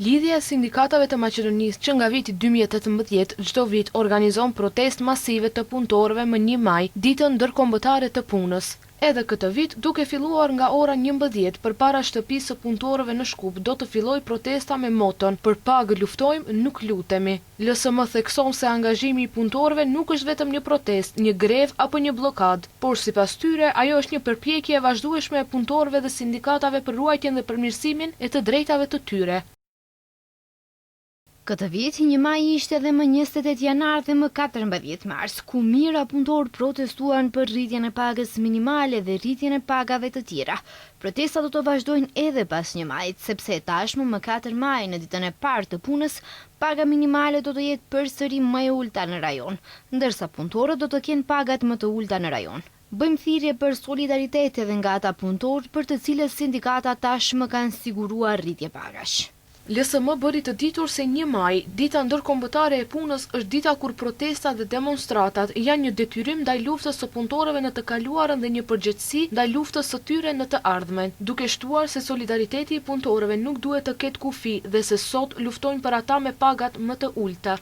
Lidhja e sindikatave të Maqedonisë që nga viti 2018 çdo vit organizon protestë masive të punëtorëve më 1 maj, ditën ndërkombëtare të punës. Edhe këtë vit, duke filluar nga ora 11 përpara shtëpisë së punëtorëve në Shkup, do të fillojë protesta me moton: "Për pagë luftojmë, nuk lutemi". LSM thekson se angazhimi i punëtorëve nuk është vetëm një protestë, një grevë apo një blokadë, por sipas tyre ajo është një përpjekje e vazhdueshme e punëtorëve dhe sindikatave për ruajtjen dhe përmirësimin e të drejtave të tyre. Këtë vit, 1 maj ishte edhe më 28 janar dhe më 14 mars, ku mijëra punëtorë protestuan për rritjen e pagës minimale dhe rritjen e pagave të tjera. Protestat do të vazhdojnë edhe pas 1 majit, sepse tashmë më 4 maj, në ditën e parë të punës, paga minimale do të jetë përsëri më e ulta në rajon, ndërsa punëtorët do të kenë pagat më të ulta në rajon. Bëjmë thirrje për solidaritet edhe nga ata punëtorë për të cilët sindikata tashmë kanë siguruar rritje pagash. LSM bëri të ditur se 1 maj, dita ndërkombëtare e punës, është dita kur protestat dhe demonstratat janë një detyrim ndaj luftës së punëtorëve në të kaluarën dhe një përgjegjësi ndaj luftës së tyre në të ardhmen, duke shtuar se solidariteti i punëtorëve nuk duhet të ketë kufi dhe se sot luftojnë për ata me pagat më të ulta.